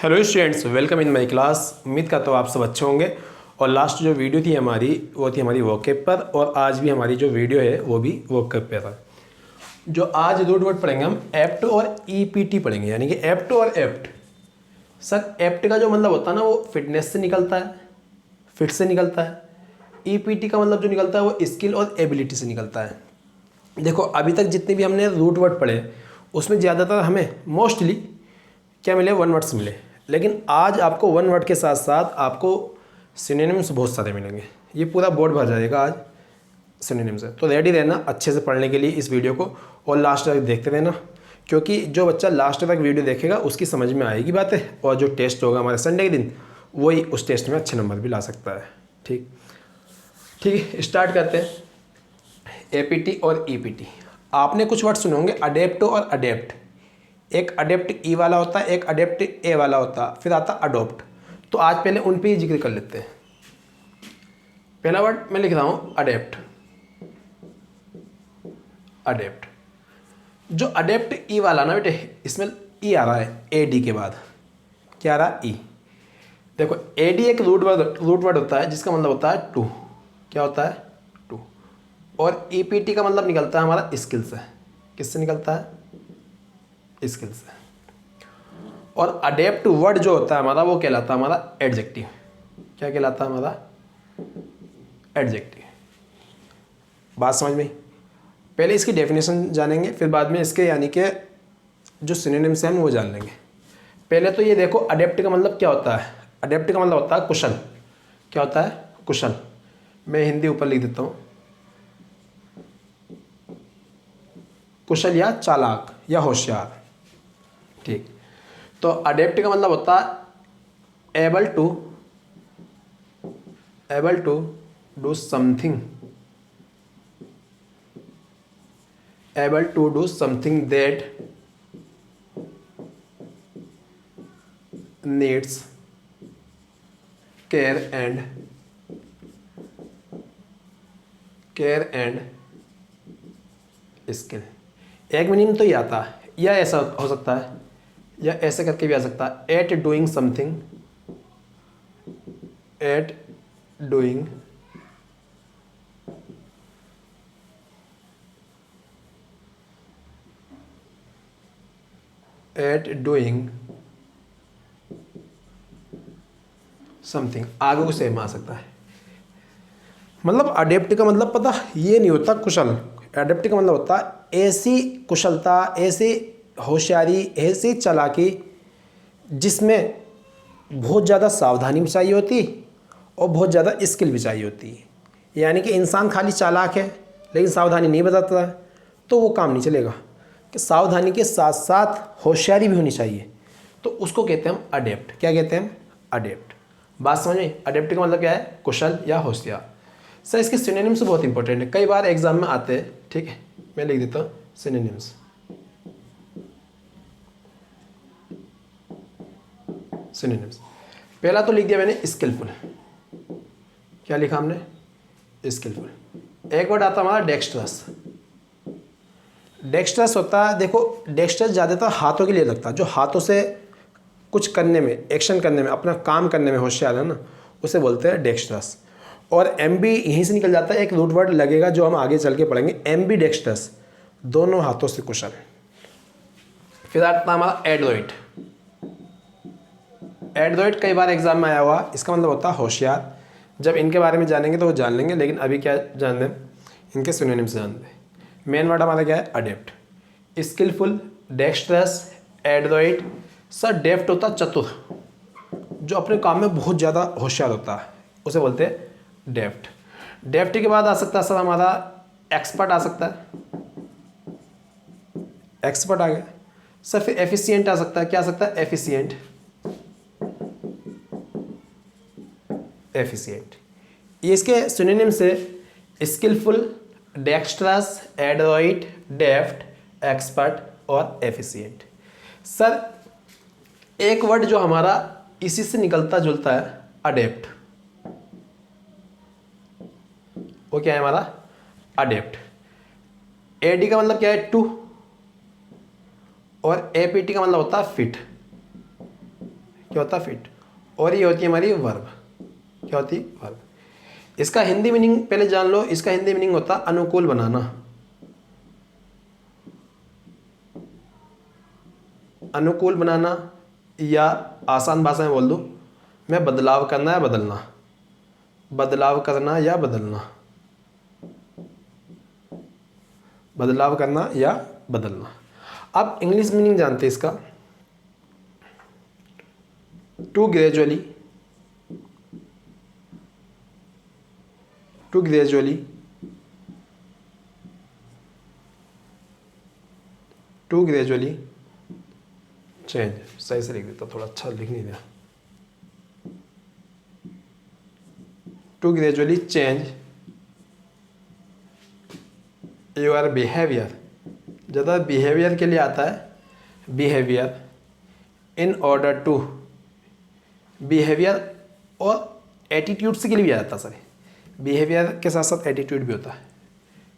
Hello students, welcome in my class. उम्मीद करता हूँ आप सब अच्छे होंगे। और लास्ट जो वीडियो थी हमारी वो थी हमारी वोकैब पर, और आज भी हमारी जो वीडियो है वो भी वोकैब पे था। जो आज रूट वर्ड पढ़ेंगे हम एप्ट और ईपीटी पढ़ेंगे, यानी कि एप्ट और एप्ट। सर एप्ट का जो मतलब होता है ना वो फिटनेस से निकलता है, फिट से निकलता है। ईपीटी का मतलब जो निकलता है वो स्किल और एबिलिटी से निकलता है। देखो अभी तक जितने भी हमने रूट वर्ड पढ़े उसमें ज़्यादातर हमें मोस्टली क्या मिले, वन वर्ड्स मिले। लेकिन आज आपको वन वर्ड के साथ साथ आपको सिनोनिम्स बहुत सारे मिलेंगे। ये पूरा बोर्ड भर जाएगा आज सिनोनिम्स से। तो रेडी रहना अच्छे से पढ़ने के लिए इस वीडियो को, और लास्ट तक देखते रहना, क्योंकि जो बच्चा लास्ट तक वीडियो देखेगा उसकी समझ में आएगी बातें, और जो टेस्ट होगा हमारे संडे के दिन वही उस टेस्ट में अच्छे नंबर भी ला सकता है। ठीक है, स्टार्ट करते हैं। एपीटी और ईपीटी। आपने कुछ वर्ड सुने होंगे, अडेप्ट और अडेप्ट। एक अडेप्ट ई वाला होता है, एक अडेप्ट ए वाला होता है, फिर आता अडोप्ट। तो आज पहले उन पे ही जिक्र कर लेते हैं। पहला वर्ड मैं लिख रहा हूं अडेप्ट। अडेप्ट जो अडेप्ट ई वाला ना बेटे, इसमें ई आ रहा है ए डी के बाद। क्या आ रहा है? ई। देखो ए डी एक रूट वर्ड होता है जिसका मतलब होता है टू। क्या होता है? टू। और ई पी टी का मतलब निकलता है हमारा स्किल से। किससे निकलता है? स्किल से। और अडेप्ट वर्ड जो होता है हमारा वो कहलाता है हमारा एडजेक्टिव। क्या कहलाता है? हमारा एडजेक्टिव। बात समझ में? पहले इसकी डेफिनेशन जानेंगे, फिर बाद में इसके यानी कि जो सिनोनिम्स हैं वो जान लेंगे। पहले तो ये देखो अडेप्ट का मतलब क्या होता है। अडेप्ट का मतलब होता है कुशल। क्या होता है? कुशल। मैं हिंदी ऊपर लिख देता हूँ, कुशल या चालाक या होशियार। ठीक। तो अडेप्ट का मतलब होता है able to do something, able to do something that needs care and skill. एक मीनिंग तो ये आता है, या ऐसा हो सकता है, या ऐसे करके भी आ सकता है, eight doing something, eight doing something. आगे को सेम आ सकता है। मतलब अडेप्ट का मतलब पता ये नहीं होता कुशल। अडेप्ट का मतलब होता है ऐसी कुशलता, ऐसी होशियारी, ऐसी चालाकी जिसमें बहुत ज़्यादा सावधानी भी चाहिए होती और बहुत ज़्यादा स्किल भी चाहिए होती है। यानी कि इंसान खाली चालाक है लेकिन सावधानी नहीं बरतता है तो वो काम नहीं चलेगा। कि सावधानी के साथ साथ होशियारी भी होनी चाहिए, तो उसको कहते हैं हम अडेप्ट। क्या कहते हैं? अडेप्ट। बात समझ में? अडेप्ट का मतलब क्या है? कुशल या होशियार। सर इसके सिनोनिम्स बहुत इंपॉर्टेंट है, कई बार एग्जाम में आते हैं। ठीक है, मैं लिख देता हूँ सिनोनिम्स। सिनोनिम्स पहला तो लिख दिया मैंने स्किलफुल। क्या लिखा हमने? स्किलफुल। एक वर्ड आता हमारा डेक्स्ट्रस। डेक्स्ट्रस होता है, देखो डेक्स्ट्रस ज़्यादातर हाथों के लिए लगता है, जो हाथों से कुछ करने में, एक्शन करने में, अपना काम करने में होशियार है ना, उसे बोलते हैं डेक्स्ट्रस। और एम बी यहीं से निकल जाता है, एक रूट वर्ड लगेगा जो हम आगे चल के पढ़ेंगे, एम बी डेक्स्ट्रस, दोनों हाथों से कुशल। फिर आता है हमारा एडरोइट। एडरोइट कई बार एग्जाम में आया हुआ, इसका मतलब होता है होशियार। जब इनके बारे में जानेंगे तो वो जान लेंगे, लेकिन अभी क्या जान दें, इनके सिनोनिम्स जान दें। मेन वर्ड हमारा क्या है? Adept. Skilful, dexterous, adroit. Sir डेप्ट होता है चतुर, जो अपने काम में बहुत ज़्यादा होशियार होता है, उसे बोलते हैं डेप्ट। डेप्ट के बाद आ सकता है सर हमारा एक्सपर्ट आ सकता है। एक्सपर्ट आ गया सर। फिर एफिशिएंट आ सकता है। क्या आ सकता है? एफिशिएंट। एफिशिएंट। ये इसके सिनोनिम से स्किलफुल, डेक्स्ट्रस, एडरोइट, डेप्ट, एक्सपर्ट और एफिशिएंट। सर एक वर्ड जो हमारा इसी से निकलता जुलता है, अडेप्ट, वो क्या है हमारा? अडेप्ट। एडी का मतलब क्या है? टू। और एपीटी का मतलब होता है फिट। क्या होता है फिट, और ये होती है हमारी वर्ब, क्या होती है वर्ब। इसका हिंदी मीनिंग पहले जान लो, इसका हिंदी मीनिंग होता है अनुकूल बनाना, अनुकूल बनाना, या आसान भाषा में बोल दूं मैं, बदलाव करना या बदलना, बदलाव करना या बदलना, बदलाव करना या बदलना। अब इंग्लिश मीनिंग जानते हैं इसका, to gradually, to gradually, to gradually change, सही से लिख देता, थोड़ा अच्छा लिख नहीं दिया, to gradually change your behaviour, ज़्यादा बिहेवियर के लिए आता है, behaviour in order to, behaviour और एटीट्यूड्स के लिए भी आ जाता है सर, बिहेवियर के साथ साथ एटीट्यूड भी होता है,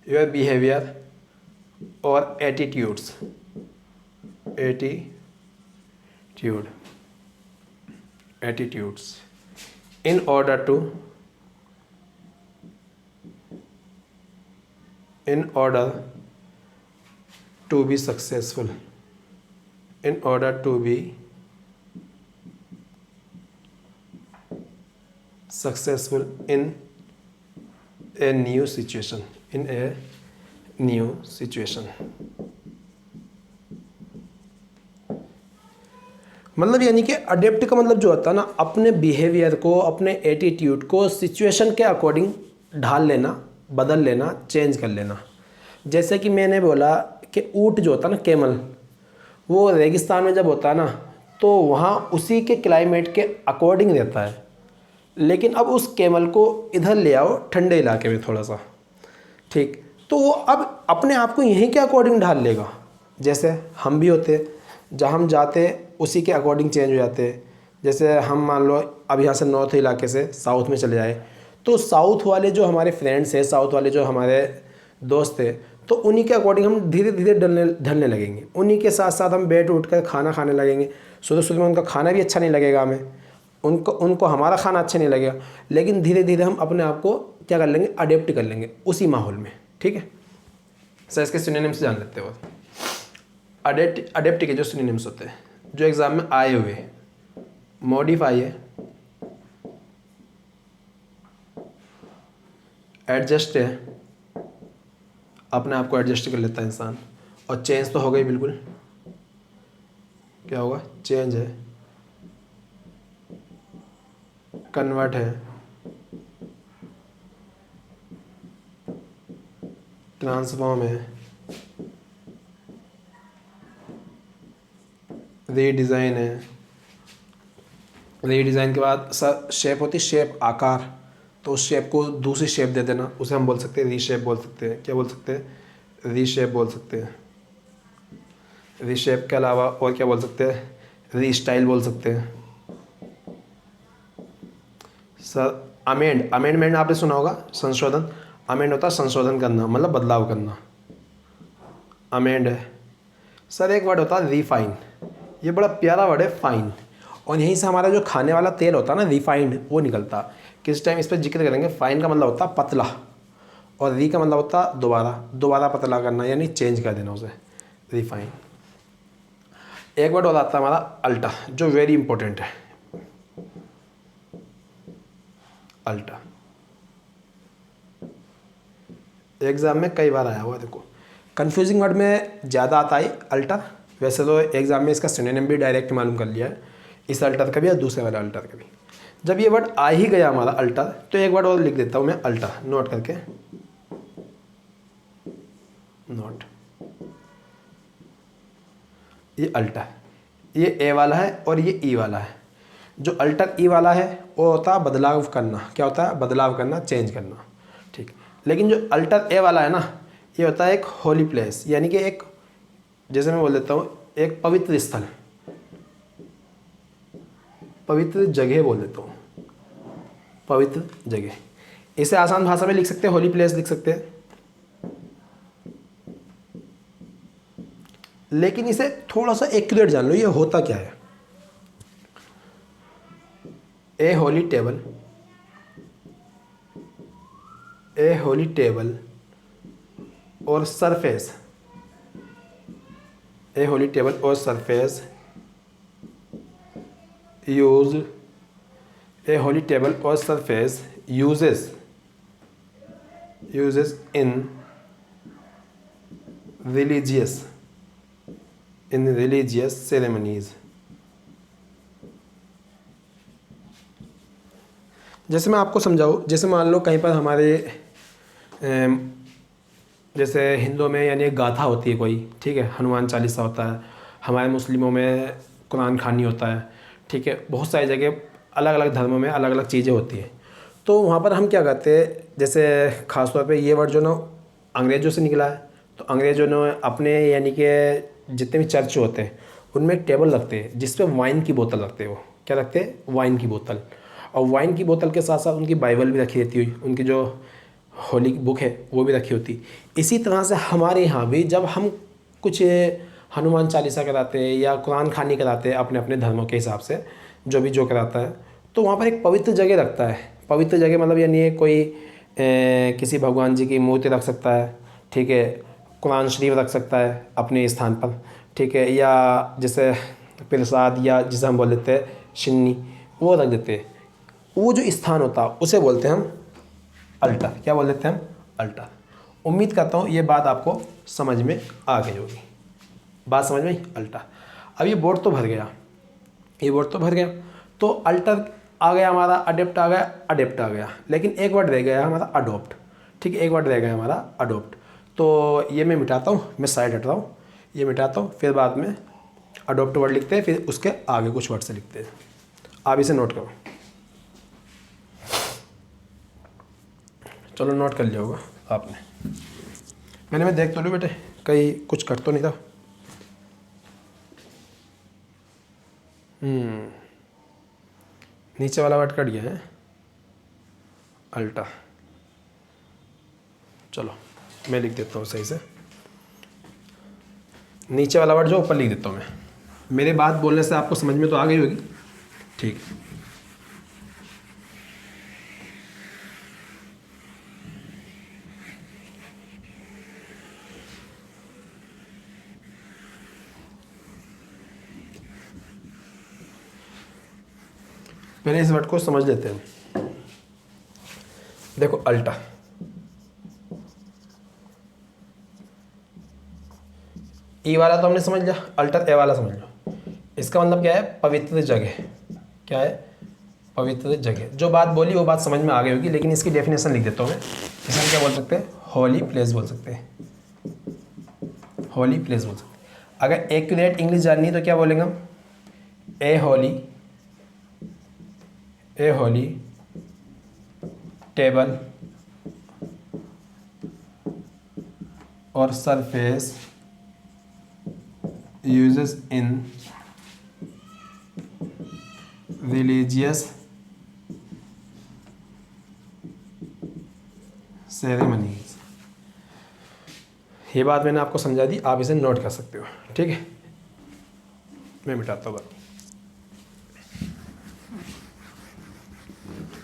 योर बिहेवियर और attitudes, attitude, attitudes in order to, in order to be successful, in order to be successful in a new situation, in a new situation। मतलब यानी कि अडेप्ट का मतलब जो होता है ना, अपने बिहेवियर को, अपने एटीट्यूड को सिचुएशन के अकॉर्डिंग ढाल लेना, बदल लेना, चेंज कर लेना। जैसे कि मैंने बोला कि ऊँट जो होता है ना, कैमल, वो रेगिस्तान में जब होता है ना तो वहाँ उसी के क्लाइमेट के अकॉर्डिंग रहता है, लेकिन अब उस कैमल को इधर ले आओ ठंडे इलाके में थोड़ा सा, ठीक, तो वो अब अपने आप को यहीं के अकॉर्डिंग ढाल लेगा। जैसे हम भी होते, जहाँ हम जाते उसी के अकॉर्डिंग चेंज हो जाते। जैसे हम मान लो अब यहाँ से नॉर्थ इलाके से साउथ में चले जाए, तो साउथ वाले जो हमारे फ्रेंड्स हैं, साउथ वाले जो हमारे दोस्त थे, तो उन्हीं के अकॉर्डिंग हम धीरे धीरे ढलने लगेंगे। उन्हीं के साथ साथ हम बैठ उठ कर खाना खाने लगेंगे। शुरू शुरू में उनका खाना भी अच्छा नहीं लगेगा हमें, उनको हमारा खाना अच्छा नहीं लगेगा, लेकिन धीरे धीरे हम अपने आप को क्या कर लेंगे, अडेप्ट कर लेंगे उसी माहौल में। ठीक है सर, इसके सिनोनिम्स जान लेते हो। अडेप्ट के जो सिनोनिम्स होते हैं जो एग्जाम में आए हुए, मॉडिफाई है, एडजस्ट है, अपने आप को एडजस्ट कर लेता है इंसान, और चेंज तो हो गई बिल्कुल, क्या होगा, चेंज है, कन्वर्ट है, ट्रांसफॉर्म है, रीडिज़ाइन है। रीडिज़ाइन के बाद सर शेप होती, शेप आकार, तो उस शेप को दूसरी शेप दे देना, उसे हम बोल सकते हैं रीशेप बोल सकते हैं। क्या बोल सकते हैं, रीशेप बोल सकते हैं। रीशेप के अलावा और क्या बोल सकते हैं, रीस्टाइल बोल सकते हैं। सर अमेंड, अमेंडमेंट आपने सुना होगा, संशोधन। अमेंड होता है संशोधन करना, मतलब बदलाव करना, अमेंड है। सर एक वर्ड होता है रिफाइन, ये बड़ा प्यारा वर्ड है, फाइन, और यहीं से हमारा जो खाने वाला तेल होता है ना रिफाइंड, वो निकलता। किस टाइम इस पर जिक्र करेंगे। फाइन का मतलब होता है पतला, और री का मतलब होता है दोबारा पतला करना, यानी चेंज कर देना उसे, रिफाइन। एक वर्ड और आता है हमारा अल्टा, जो वेरी इंपॉर्टेंट है, अल्टा। एग्जाम में कई बार आया हुआ, देखो कंफ्यूजिंग वर्ड में ज़्यादा आता है अल्टर। वैसे तो एग्जाम में इसका सिनोनिम भी डायरेक्ट मालूम कर लिया है, इस अल्टर का भी और दूसरे वाले अल्टर का भी। जब ये वर्ड आ ही गया हमारा अल्टर, तो एक वर्ड और लिख देता हूँ मैं, अल्टर, नोट करके, नोट। ये अल्टर, ये ए वाला है और ये ई वाला है। जो अल्टर ई वाला है वो होता है बदलाव करना। क्या होता है, बदलाव करना, चेंज करना, ठीक। लेकिन जो अल्टर ए वाला है ना, ये होता है एक होली प्लेस, यानी कि एक, जैसे मैं बोल देता हूँ, एक पवित्र स्थल, पवित्र जगह बोल देता हूँ, पवित्र जगह। इसे आसान भाषा में लिख सकते हैं, होली प्लेस लिख सकते हैं। लेकिन इसे थोड़ा सा एक्यूरेट जान लो, ये होता क्या है। ए होली टेबल, ए होली टेबल और सरफेस, ए होली टेबल और सरफेस यूज, ए होली टेबल और सरफेस यूजेस इन रिलीजियस सेरेमनीज। जैसे मैं आपको समझाऊँ, जैसे मान लो कहीं पर हमारे जैसे हिंदुओं में यानी एक गाथा होती है कोई, ठीक है, हनुमान चालीसा होता है, हमारे मुस्लिमों में कुरान खानी होता है, ठीक है, बहुत सारी जगह अलग अलग धर्मों में अलग अलग चीज़ें होती हैं। तो वहाँ पर हम क्या करते हैं, जैसे ख़ास तौर पे ये वर्ड जो ना अंग्रेज़ों से निकला है, तो अंग्रेज़ों ने अपने यानी कि जितने भी चर्च होते हैं उनमें एक टेबल रखते हैं जिस पे वाइन की बोतल रखते हैं। वो क्या रखते हैं, वाइन की बोतल। और वाइन की बोतल के साथ साथ उनकी बाइबल भी रखी रहती हुई, उनकी जो होली बुक है वो भी रखी होती। इसी तरह से हमारे यहाँ भी जब हम कुछ हनुमान चालीसा कराते हैं या कुरान खानी कराते हैं अपने अपने धर्मों के हिसाब से, जो भी जो कराता है, तो वहाँ पर एक पवित्र जगह रखता है। पवित्र जगह मतलब यानी कोई किसी भगवान जी की मूर्ति रख सकता है, ठीक है, कुरान शरीफ रख सकता है अपने स्थान पर, ठीक है, या जैसे प्रसाद या जिसे हम बोल देते हैं शिन्नी, वो रख देते हैं। वो जो स्थान होता है उसे बोलते हैं हम अल्टर। क्या बोल देते हैं हम, अल्टर। उम्मीद करता हूँ ये बात आपको समझ में आ गई होगी। बात समझ में आई, अल्टर। अब ये बोर्ड तो भर गया, ये बोर्ड तो भर गया, तो अल्टर आ गया हमारा, अडेप्ट आ गया, अडेप्ट आ गया, लेकिन एक वर्ड रह गया हमारा अडोप्ट, ठीक है, एक वर्ड रह गया हमारा अडोप्ट। तो ये मैं मिटाता हूँ, मैं साइड हट रहा हूँ, ये मिटाता हूँ, फिर बाद में अडोप्ट वर्ड लिखते हैं, फिर उसके आगे कुछ वर्ड से लिखते हैं। आप इसे नोट करो, चलो नोट कर लिया होगा आपने। मैं देख तो लूँ बेटे, कहीं कुछ कट तो नहीं था। नीचे वाला वर्ड कट गया है, अल्टा। चलो मैं लिख देता हूँ सही से, नीचे वाला वर्ड जो ऊपर लिख देता हूँ मैं। मेरे बात बोलने से आपको समझ में तो आ गई होगी, ठीक। पहले इस वर्ड को समझ लेते हैं। देखो अल्टा, ई वाला तो हमने समझ लिया, अल्टर ए वाला समझ लो। इसका मतलब क्या है, पवित्र जगह। क्या है, पवित्र जगह। जो बात बोली वो बात समझ में आ गई होगी, लेकिन इसकी डेफिनेशन लिख देता हूँ मैं। इसे हम क्या बोल सकते हैं, होली प्लेस बोल सकते हैं, होली प्लेस बोल सकते हैं। अगर एक्यूरेट इंग्लिश जाननी है तो क्या बोलेंगे हम, ए होली टेबल और surface uses in religious ceremonies। ये बात मैंने आपको समझा दी, आप इसे नोट कर सकते हो, ठीक है। मैं मिटाता हूँ,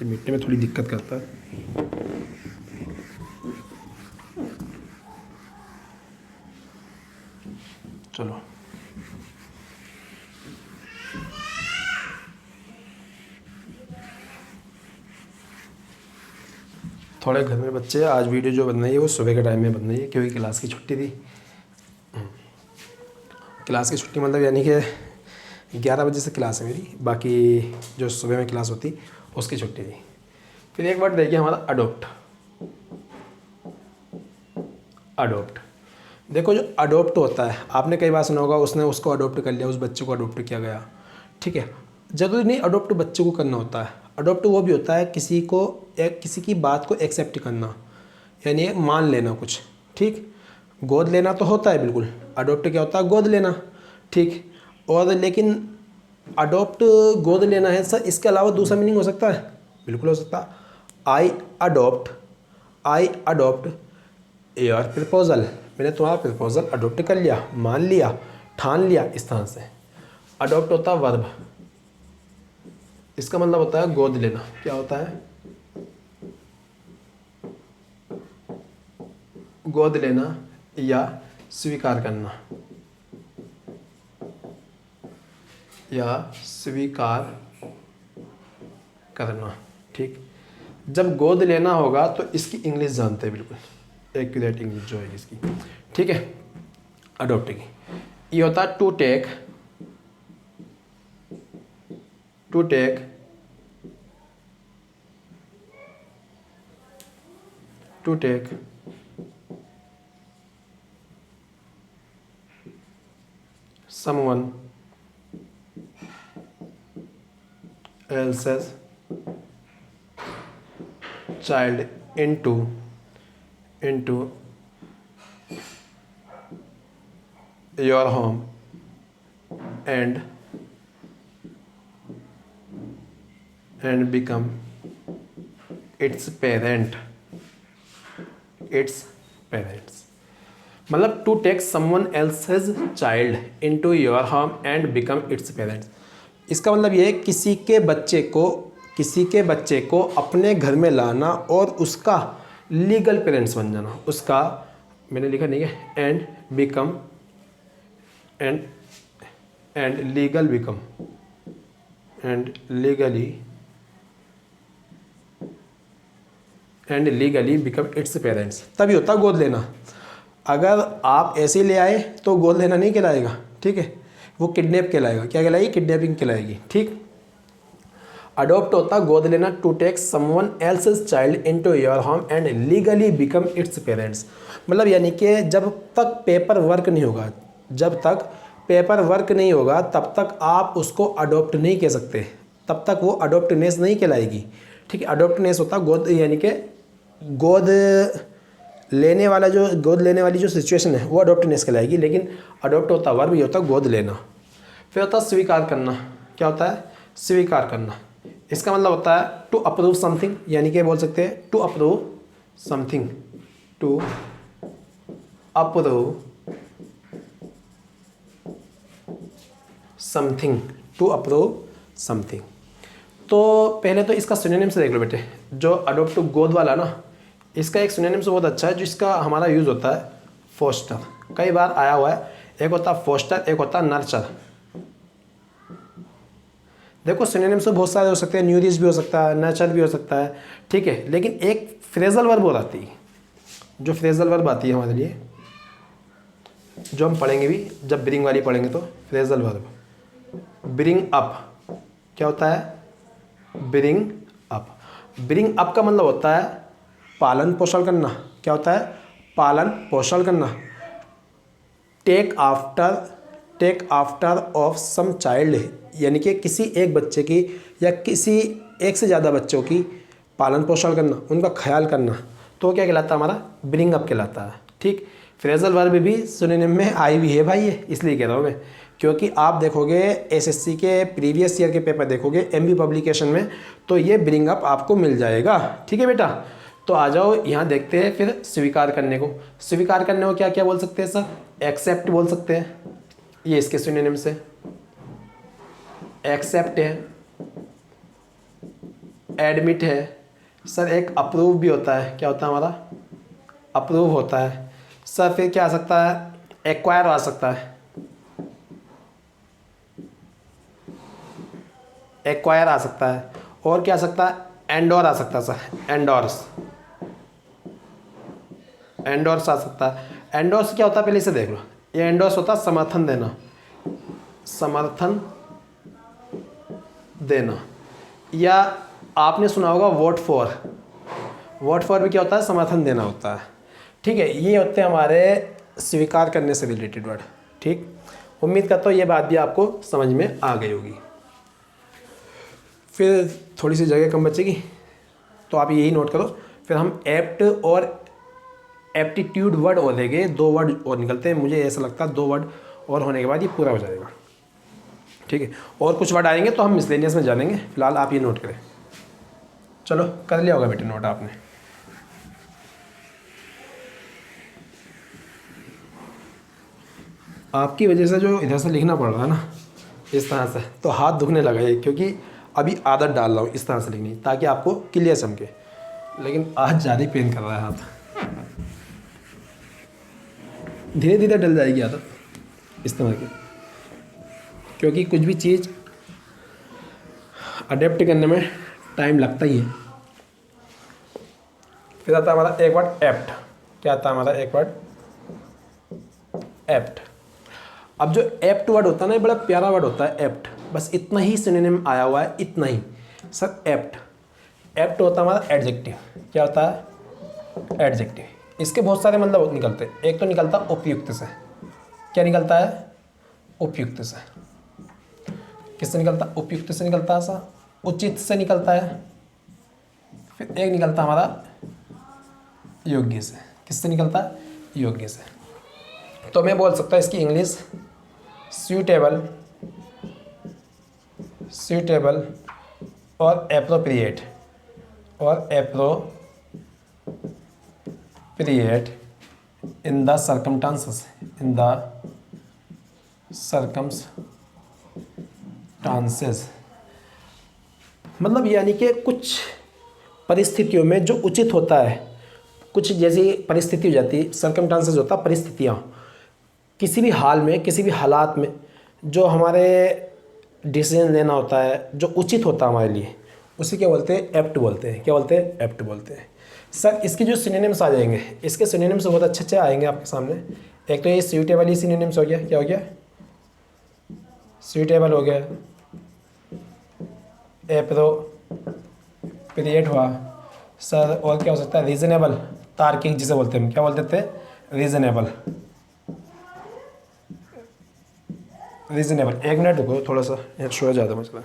मिटने में थोड़ी दिक्कत करता है। चलो थोड़े घर में बच्चे, आज वीडियो जो बन रही है वो सुबह के टाइम में बन रही है क्योंकि क्लास की छुट्टी थी। क्लास की छुट्टी मतलब यानी कि 11 बजे से क्लास है मेरी, बाकी जो सुबह में क्लास होती उसकी छुट्टी थी। फिर एक वर्ड देखिए हमारा अडोप्ट। अडोप्ट, देखो जो अडोप्ट होता है, आपने कई बार सुना होगा, उसने उसको अडोप्ट कर लिया, उस बच्चे को अडोप्ट किया गया, ठीक है। जरूरी नहीं अडोप्ट बच्चे को करना होता है। अडोप्ट वो भी होता है किसी की बात को एक्सेप्ट करना, यानी मान लेना कुछ, ठीक। गोद लेना तो होता है बिल्कुल, अडोप्ट क्या होता है, गोद लेना, ठीक। और लेकिन अडोप्ट गोद लेना है सर, इसके अलावा दूसरा मीनिंग हो सकता है, बिल्कुल हो सकता है। आई अडोप्ट योर प्रपोजल, मैंने तुम्हारा प्रपोजल अडोप्ट कर लिया, मान लिया, ठान लिया, इस तरह से। अडोप्ट होता है वर्ब, इसका मतलब होता है गोद लेना। क्या होता है? गोद लेना या स्वीकार करना, या स्वीकार करना। ठीक, जब गोद लेना होगा तो इसकी इंग्लिश जानते हैं बिल्कुल, एक्यूरेट इंग्लिश जो है इसकी। ठीक है, अडॉप्ट की ये होता है to take, to take, to take someone else's child into your home and become its parent, its parents। मतलब to take someone else's child into your home and become its parents. इसका मतलब ये है किसी के बच्चे को अपने घर में लाना और उसका लीगल पेरेंट्स बन जाना। उसका, मैंने लिखा नहीं है, and become, and legal become, and legally become its parents. तभी होता गोद लेना। अगर आप ऐसे ले आए तो गोद लेना नहीं कहलाएगा। ठीक है, वो किडनैप कहलाएगा। क्या कहलाएगी? किडनैपिंग कहलाएगी। ठीक, अडॉप्ट होता गोद लेना, to take someone else's child into your home and legally become its parents. मतलब यानी कि जब तक पेपर वर्क नहीं होगा, तब तक आप उसको अडॉप्ट नहीं कह सकते, तब तक वो अडॉप्टनेस नहीं कहलाएगी। ठीक है, अडॉप्टनेस होता गोद, यानी कि गोद लेने वाली जो सिचुएशन है वो अडॉप्टनेस कहलाएगी। लेकिन अडॉप्ट होता वर्ब, ये होता गोद लेना। फिर होता स्वीकार करना। क्या होता है? स्वीकार करना। इसका मतलब होता है टू अप्रूव समथिंग, यानी कि बोल सकते हैं to approve something, to approve something, to approve something. तो पहले तो इसका सिनोनिम से देख लो बेटे। जो अडॉप्ट टू गोद वाला ना, इसका एक सिनोनिम से बहुत अच्छा है, जिसका हमारा यूज़ होता है फोस्टर। कई बार आया हुआ है। एक होता है फोस्टर, एक होता है नर्चर। देखो सिनोनिम से बहुत सारे हो सकते हैं, न्यूरिश भी हो सकता है, नर्चर भी हो सकता है। ठीक है, लेकिन एक फ्रेजल वर्ब हो जाती है, जो फ्रेजल वर्ब आती है हमारे लिए, जो हम पढ़ेंगे भी, जब ब्रिंग वाली पढ़ेंगे तो फ्रेजल वर्ब। Bring up. क्या होता है? Bring up. ब्रिंग अप का मतलब होता है पालन पोषण करना। क्या होता है? पालन पोषण करना। Take after of some child, यानी कि किसी एक बच्चे की या किसी एक से ज़्यादा बच्चों की पालन पोषण करना, उनका ख्याल करना, तो क्या कहलाता है? हमारा ब्रिंग अप कहलाता है। ठीक, फ्रेजल वर्ब भी सिनोनिम में आई हुई है भाई, ये इसलिए कह रहा हूँ मैं, क्योंकि आप देखोगे एसएससी के प्रीवियस ईयर के पेपर देखोगे एमबी पब्लिकेशन में, तो ये ब्रिंग अप आपको मिल जाएगा। ठीक है बेटा, तो आ जाओ यहाँ देखते हैं फिर स्वीकार करने को। स्वीकार करने को क्या क्या बोल सकते हैं सर? एक्सेप्ट बोल सकते हैं, ये इसके सिनोनिम से एक्सेप्ट है, एडमिट है। सर एक अप्रूव भी होता है। क्या होता है हमारा? अप्रूव होता है। सर फिर क्या आ सकता है? एक्वायर आ सकता है, एक्वायर आ सकता है। और क्या आ सकता है? एंडोर आ सकता है सर, एंडोर्स आ सकता है। एंडोर्स क्या होता है? पहले इसे देख लो। ये एंडोर्स होता है समर्थन देना, समर्थन देना। या आपने सुना होगा वोट फॉर, वोट फॉर भी क्या होता है? समर्थन देना होता है। ठीक है, ये होते हैं हमारे स्वीकार करने से रिलेटेड वर्ड। ठीक, उम्मीद करता हूँ ये बात भी आपको समझ में आ गई होगी। फिर थोड़ी सी जगह कम बचेगी तो आप यही नोट करो। फिर हम एप्ट और एप्टीट्यूड वर्ड और देंगे, 2 वर्ड और निकलते हैं। मुझे ऐसा लगता है 2 वर्ड और होने के बाद ये पूरा हो जाएगा। ठीक है, और कुछ वर्ड आएंगे तो हम मिसलेनियस में जानेंगे। फिलहाल आप ये नोट करें। चलो कर लिया होगा बेटे नोट आपने। आपकी वजह से जो इधर से लिखना पड़ रहा है ना इस तरह से, तो हाथ दुखने लगा है, क्योंकि अभी आदत डाल रहा हूँ इस तरह से लिखनी, ताकि आपको क्लियर चमके। लेकिन आज ज़्यादा ही पेन कर रहा है हाथ, धीरे धीरे डल जाएगी आदत इस तरह की, क्योंकि कुछ भी चीज़ अडेप्ट करने में टाइम लगता ही है। फिर आता है हमारा एक वर्ड एप्ट। क्या आता है हमारा एक वर्ड एप्ट। अब जो एप्ट वर्ड होता है ना, ये बड़ा प्यारा वर्ड होता है एप्ट। बस इतना ही सिनोनिम आया हुआ है, इतना ही सर। एप्ट, एप्ट होता है हमारा एडजेक्टिव। क्या होता है? एडजेक्टिव। इसके बहुत सारे मतलब निकलते हैं। एक तो निकलता है उपयुक्त से। क्या निकलता है? उपयुक्त से। किससे निकलता है? उपयुक्त से निकलता है सा, उचित से निकलता है। फिर एक निकलता है हमारा योग्य से। किससे निकलता है? योग्य से। तो मैं बोल सकता हूँ इसकी इंग्लिश सूटेबल, सूटेबल और एप्रोप्रिएट, और appropriate in the circumstances, in the circumstances. मतलब यानी कि कुछ परिस्थितियों में जो उचित होता है, कुछ जैसी परिस्थिति हो जाती है, सर्कमस्टांसेस होता है परिस्थितियाँ, किसी भी हाल में, किसी भी हालात में जो हमारे डिसीजन लेना होता है, जो उचित होता है हमारे लिए, उसी क्या बोलते हैं? एप्ट बोलते हैं। क्या बोलते हैं? एप्ट बोलते हैं। सर इसके जो सिनोनिम्स आ जाएंगे, इसके सिनोनिम्स बहुत अच्छे अच्छे आएंगे आपके सामने। एक तो ये सूटेबल ही सिनोनिम्स हो गया। क्या हो गया? सूटेबल हो गया, एप्रोप्रिएट हुआ सर, और क्या हो सकता है? रीजनेबल, तार्किक जिसे बोलते हैं हम। क्या बोलते थे? Reasonable, reasonable. एक मिनट रुको, थोड़ा सा यहाँ शो है ज़्यादा मसला।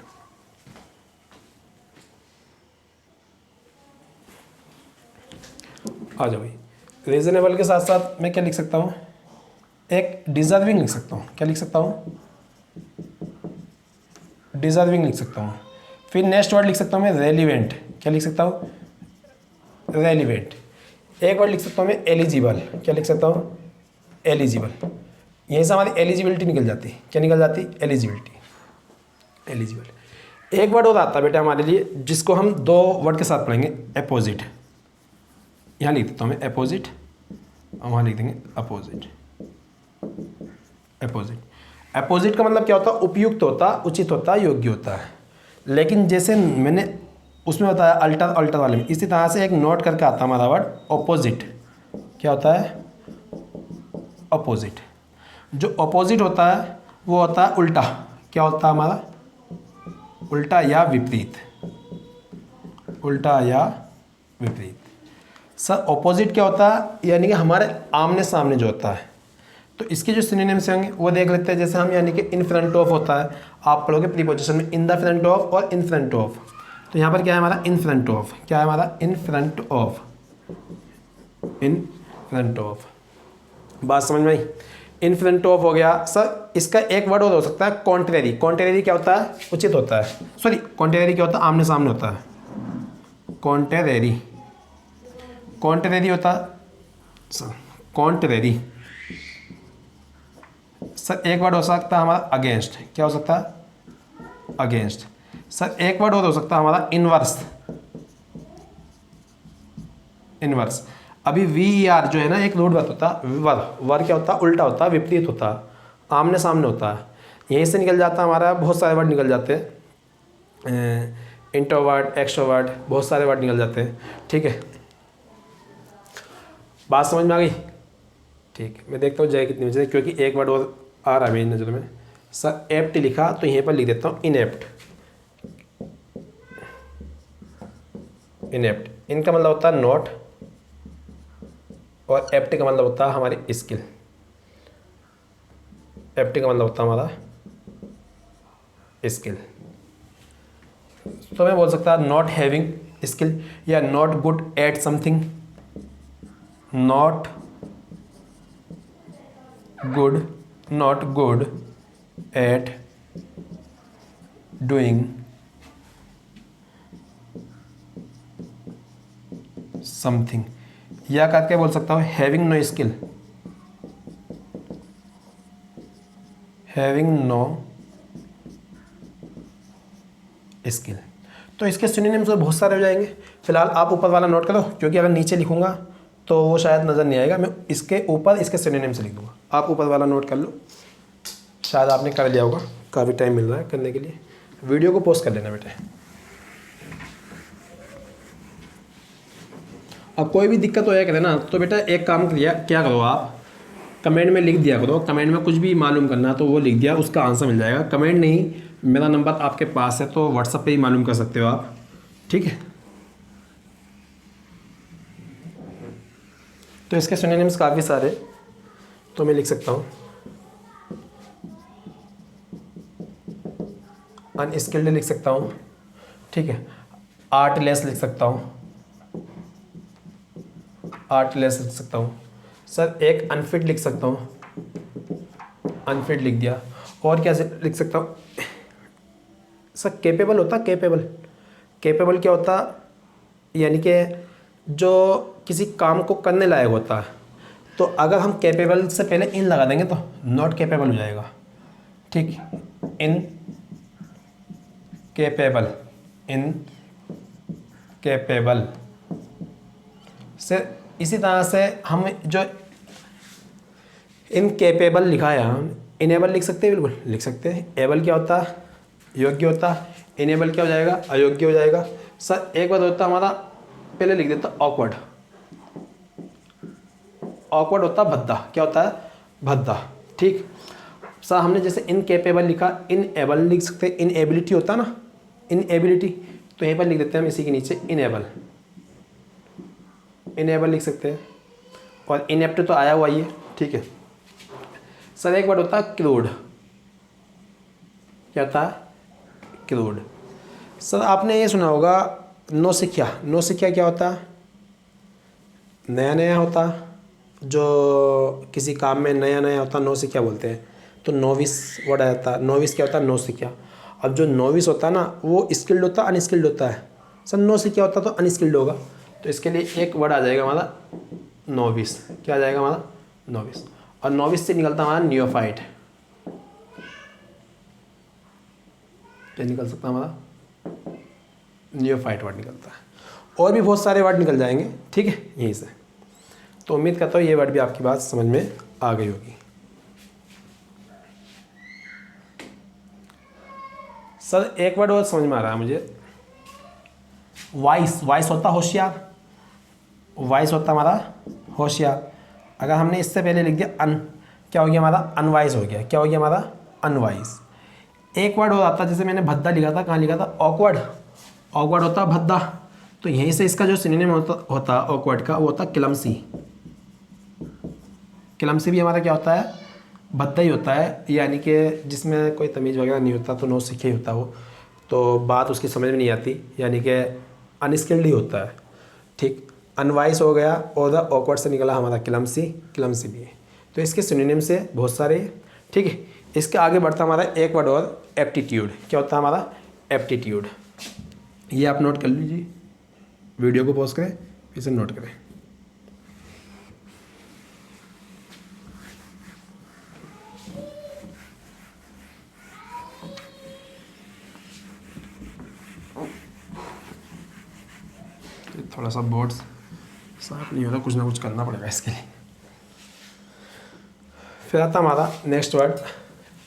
आ जाओ भाई। रीजनेबल के साथ साथ मैं क्या लिख सकता हूँ? एक डिजर्विंग लिख सकता हूँ। क्या लिख सकता हूँ? डिजर्विंग लिख सकता हूँ। फिर नेक्स्ट वर्ड लिख सकता हूँ मैं रेलिवेंट। क्या लिख सकता हूँ? रेलिवेंट। एक वर्ड लिख सकता हूँ मैं एलिजिबल। क्या लिख सकता हूँ? एलिजिबल। यहीं से हमारी एलिजिबिलिटी निकल जाती है। क्या निकल जाती? Eligibility, eligible. एक वर्ड और आता है बेटा हमारे लिए, जिसको हम दो वर्ड के साथ पढ़ेंगे, अपोजिट। यहाँ लिख देता हूँ मैं अपोजिट, और वहाँ लिख देंगे अपोजिट। अपोजिट, अपोजिट का मतलब क्या होता है? उपयुक्त होता, उचित होता, योग्य होता है। लेकिन जैसे मैंने उसमें बताया अल्टर, अल्टर वाले में, इसी तरह से एक नोट करके आता है हमारा वर्ड ऑपोजिट। क्या होता है? अपोजिट। जो अपोजिट होता है वो होता है उल्टा। क्या होता है हमारा? उल्टा या विपरीत, उल्टा या विपरीत। सर ऑपोजिट क्या होता है? यानी कि हमारे आमने सामने जो होता है। तो इसके जो सिनोनिम्स होंगे वो देख लेते हैं। जैसे हम यानी कि इन फ्रंट ऑफ होता है, आप पढ़ोगे प्रीपोजिशन में, इन द फ्रंट ऑफ और इन फ्रंट ऑफ। तो यहाँ पर क्या है हमारा? In front of. क्या है हमारा? In front of, in front of. बात समझ में आई? इन फ्रंट ऑफ हो गया। सर इसका एक वर्ड और हो सकता है कॉन्ट्रेरी। कॉन्ट्रेरी क्या होता है? उचित होता है। सॉरी, कॉन्ट्रेरी क्या होता है? आमने सामने होता है। कॉन्ट्रेरी, कॉन्ट्रेरी होता है सर, कॉन्ट्रेरी। सर एक वर्ड हो सकता है हमारा अगेंस्ट। क्या हो सकता है? अगेंस्ट। सर एक वर्ड और हो सकता है हमारा इनवर्स, इनवर्स। अभी वी आर जो है ना, एक रूट वर्ड होता है। वर क्या होता है? उल्टा होता है, विपरीत होता है, आमने सामने होता है। यहीं से निकल जाता है हमारा, बहुत सारे वर्ड निकल जाते हैं, इंट्रोवर्ट, एक्सट्रोवर्ट, बहुत सारे वर्ड निकल जाते हैं। ठीक है, बात समझ में आ गई? ठीक है, मैं देखता हूँ जगह कितनी बचे, क्योंकि एक वर्ड और आ रहा है मेरी नज़र में। सर एप्ट लिखा तो यहीं पर लिख देता हूँ इनएप्ट। इनएप्ट, इनका मतलब होता है नॉट, और एप्ट का मतलब होता है हमारी स्किल। एप्ट का मतलब होता है हमारा स्किल। तो मैं बोल सकता नॉट हैविंग स्किल, या not good at something, not good at doing something, या करके बोल सकता हूँ having no skill, having no skill. तो इसके सिनोनिम्स तो बहुत सारे हो जाएंगे। फिलहाल आप ऊपर वाला नोट करो, क्योंकि अगर नीचे लिखूंगा तो वो शायद नज़र नहीं आएगा। मैं इसके ऊपर इसके सिनोनिम्स लिख दूँगा, आप ऊपर वाला नोट कर लो। शायद आपने कर लिया होगा, काफ़ी टाइम मिल रहा है करने के लिए। वीडियो को पॉज कर लेना बेटे। अब कोई भी दिक्कत हो जाए करे ना, तो बेटा एक काम क्या करो, आप कमेंट में लिख दिया करो। कमेंट में कुछ भी मालूम करना तो वो लिख दिया, उसका आंसर मिल जाएगा। कमेंट नहीं, मेरा नंबर आपके पास है तो व्हाट्सएप पे ही मालूम कर सकते हो आप, ठीक है। तो इसके सिनोनिम्स काफ़ी सारे, तो मैं लिख सकता हूँ अनस्किल्ड लिख सकता हूँ, ठीक है। आर्टलेस लिख सकता हूँ, आर्टलेस लिख सकता हूँ सर। एक अनफिट लिख सकता हूँ, अनफिट लिख दिया। और क्या लिख सकता हूँ सर? केपेबल होता, केपेबल। केपेबल क्या होता? यानी कि जो किसी काम को करने लायक होता है। तो अगर हम केपेबल से पहले इन लगा देंगे तो नॉट केपेबल हो जाएगा, ठीक। इन केपेबल, इन केपेबल से। इसी तरह से हम जो इनकेपेबल लिखा है, हम इनेबल लिख सकते हैं, बिल्कुल लिख सकते हैं। एबल क्या होता है? योग्य होता है। इनेबल क्या हो जाएगा? अयोग्य हो जाएगा। सर एक बात होता है हमारा, पहले लिख देता ऑकवर्ड। ऑकवर्ड होता भद्दा। क्या होता है? भद्दा, ठीक। सर हमने जैसे इनकेपेबल लिखा, इनएबल लिख सकते हैं। इनएबिलिटी होता ना, इनएबिलिटी, तो यहीं पर लिख देते हैं हम इसी के नीचे इनेबल, इनेबल लिख सकते हैं। और इनेप्ट तो आया हुआ ही है, ठीक है। सर एक वर्ड होता है क्रूड। क्या होता है? क्रूड। सर आपने ये सुना होगा नौसिखिया। नौसिखिया क्या होता है? नया नया होता, जो किसी काम में नया नया होता, नौसिखिया बोलते हैं। तो नोविस वर्ड आ जाता है। नोविस क्या होता है? नौसिखिया। अब जो नोविस होता है ना, वो स्किल्ड होता है, अनस्किल्ड होता है। सर नौसिखिया होता तो अनस्किल्ड होगा, तो इसके लिए एक वर्ड आ जाएगा हमारा नोविस। क्या आ जाएगा हमारा? नोविस। और नोविस से निकलता हमारा नियोफाइट। क्या निकल सकता है हमारा? नियोफाइट वर्ड निकलता है। और भी बहुत सारे वर्ड निकल जाएंगे, ठीक है, यहीं से। तो उम्मीद करता हूँ ये वर्ड भी आपकी बात समझ में आ गई होगी। सर एक वर्ड और समझ में आ रहा है मुझे, वाइस। वाइस होता होशियार। वाइस होता हमारा होशियार। अगर हमने इससे पहले लिख दिया अन, क्या हो गया हमारा? अनवाइज हो गया। क्या हो गया हमारा? अनवाइज। एक वर्ड हो जाता, जैसे मैंने भद्दा लिखा था, कहाँ लिखा था? ऑकवर्ड। ऑकवर्ड होता भद्दा, तो यहीं से इसका जो सिनोनिम होता ऑकवर्ड का, वो होता क्लमसी। क्लमसी भी हमारा क्या होता है? भद्दा ही होता है, यानी कि जिसमें कोई तमीज़ वगैरह नहीं होता, तो नौसिखिया ही होता वो, तो बात उसकी समझ में नहीं आती, यानी कि अनस्किल्ड ही होता है, ठीक। अनवाइस हो गया, और द ऑकवर्ड से निकला हमारा क्लमसी। क्लमसी भी है। तो इसके सिनोनिम से बहुत सारे, ठीक है। इसके आगे बढ़ता हमारा एक वर्ड और, एप्टीट्यूड। क्या होता है हमारा? एप्टीट्यूड। ये आप नोट कर लीजिए, वीडियो को पॉज करें, फिर से नोट करें। थोड़ा सा बोर्ड साफ नहीं हो रहा, कुछ ना कुछ करना पड़ेगा इसके लिए। फिर आता हमारा next word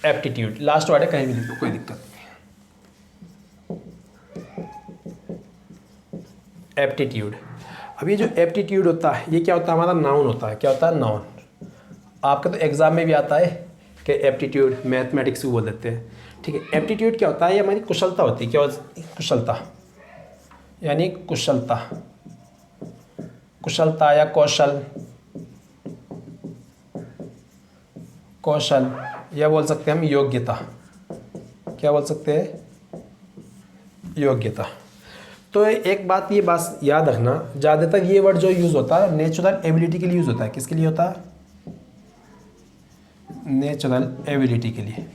aptitude. Last word है, कहीं भी लिख दो, कोई दिक्कत नहीं। एप्टीट्यूड। अब ये जो एप्टीट्यूड होता है, ये क्या होता है हमारा? नाउन होता है। क्या होता है? नाउन। आपका तो एग्जाम में भी आता है कि एप्टीट्यूड, मैथमेटिक्स भी बोल देते हैं, ठीक है। एप्टीट्यूड क्या होता है? ये हमारी कुशलता होती है। क्या होती है? कुशलता, यानी कुशलता। कुशलता या कौशल, कौशल, या बोल सकते हैं हम योग्यता। क्या बोल सकते हैं? योग्यता। तो एक बात, ये बात याद रखना, ज़्यादातर ये वर्ड जो यूज़ होता है नेचुरल एबिलिटी के लिए यूज़ होता है। किसके लिए होता है? नेचुरल एबिलिटी के लिए।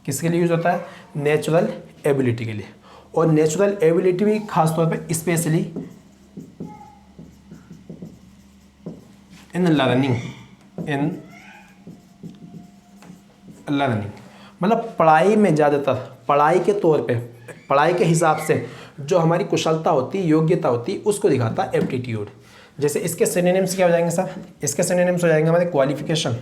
किसके लिए यूज़ होता है? नेचुरल एबिलिटी के लिए। और नेचुरल एबिलिटी भी खासतौर पे specially in learning, in learning, मतलब पढ़ाई में, ज़्यादातर पढ़ाई के तौर पे पढ़ाई के हिसाब से जो हमारी कुशलता होती, योग्यता होती, उसको दिखाता है एप्टीट्यूड। जैसे इसके सिनोनिम्स क्या हो जाएंगे सर? इसके सिनोनिम्स हो जाएंगे हमारे क्वालिफिकेशन,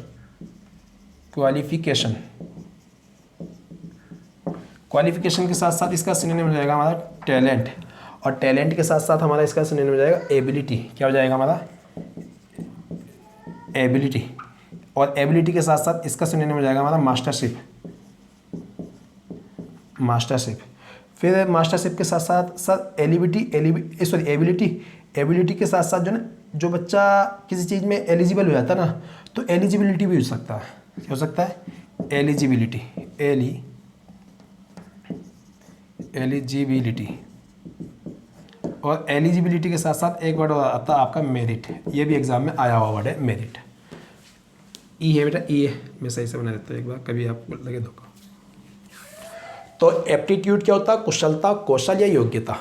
क्वालिफिकेशन के साथ साथ इसका सिनोनिम हो जाएगा हमारा टैलेंट, और टैलेंट के साथ साथ हमारा इसका सिनोनिम हो जाएगा एबिलिटी। क्या हो जाएगा हमारा? एबिलिटी। और एबिलिटी के साथ साथ इसका सिनोनिम हो जाएगा हमारा मास्टरशिप। फिर मास्टरशिप के साथ साथ सर एबिलिटी के साथ साथ जो ना, जो बच्चा किसी चीज़ में एलिजिबल हो जाता है ना, तो एलिजिबिलिटी भी हो सकता है। क्या हो सकता है? एलिजिबिलिटी। और एलिजिबिलिटी के साथ साथ एक वर्ड आता है आपका मेरिट। ये भी एग्जाम में आया हुआ वर्ड है, मेरिट। ई है बेटा, ई है, मैं सही से बना देता हूँ एक बार, कभी आपको लगे धोखा। तो एप्टीट्यूड क्या होता है? कुशलता, कौशल या योग्यता,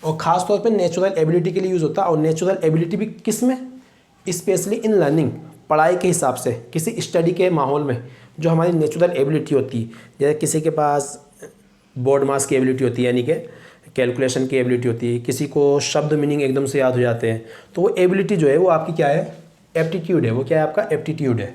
और ख़ास तौर पे नेचुरल एबिलिटी के लिए यूज़ होता है। और नेचुरल एबिलिटी भी किस में? स्पेशली इन लर्निंग, पढ़ाई के हिसाब से, किसी स्टडी के माहौल में जो हमारी नेचुरल एबिलिटी होती है, जैसे किसी के पास बोर्ड मास की एबिलिटी होती है, यानी कि कैलकुलेशन की एबिलिटी होती है, किसी को शब्द मीनिंग एकदम से याद हो जाते हैं, तो वो एबिलिटी जो है वो आपकी क्या है? एप्टीट्यूड है। वो क्या है? आपका एप्टीट्यूड है।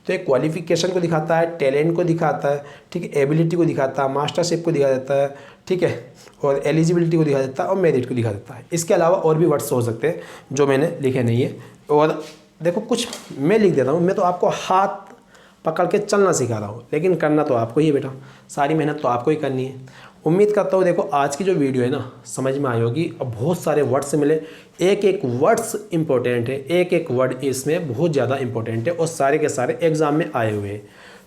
तो एक क्वालिफिकेशन को दिखाता है, टैलेंट को दिखाता है, ठीक है, एबिलिटी को दिखाता है, मास्टरशिप को दिखा देता है, ठीक है, और एलिजिबिलिटी को दिखा देता है, और मेरिट को दिखा देता है। इसके अलावा और भी वर्ड्स हो सकते हैं जो मैंने लिखे नहीं है। और देखो कुछ मैं लिख देता हूँ, मैं तो आपको हाथ पकड़ के चलना सिखा रहा हूँ, लेकिन करना तो आपको ही है बेटा, सारी मेहनत तो आपको ही करनी है। उम्मीद करता हूँ देखो आज की जो वीडियो है ना, समझ में आई होगी, और बहुत सारे वर्ड्स मिले। एक एक वर्ड्स इंपॉर्टेंट है, एक एक वर्ड इसमें बहुत ज़्यादा इंपॉर्टेंट है, और सारे के सारे एग्ज़ाम में आए हुए हैं।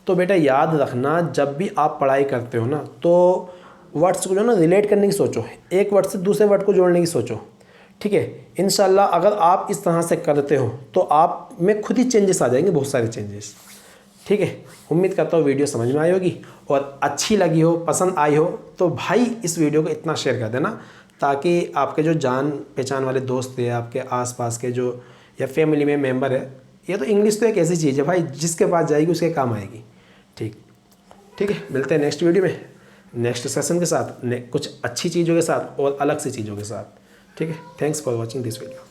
तो बेटा याद रखना, जब भी आप पढ़ाई करते हो ना, तो वर्ड्स को जो ना रिलेट करने की सोचो, एक वर्ड से दूसरे वर्ड को जोड़ने की सोचो, ठीक है। इंशाल्लाह अगर आप इस तरह से करते हो तो आप में खुद ही चेंजेस आ जाएंगे, बहुत सारे चेंजेस, ठीक है। उम्मीद करता हूँ वीडियो समझ में आई होगी, और अच्छी लगी हो, पसंद आई हो, तो भाई इस वीडियो को इतना शेयर कर देना, ताकि आपके जो जान पहचान वाले दोस्त हैं, आपके आसपास के जो या फैमिली में मेंबर है, ये तो इंग्लिश तो एक ऐसी चीज़ है भाई, जिसके पास जाएगी उसके काम आएगी। ठीक है, मिलते हैं नेक्स्ट वीडियो में, नेक्स्ट सेशन के साथ, कुछ अच्छी चीज़ों के साथ और अलग सी चीज़ों के साथ, ठीक है। Thanks for watching this video.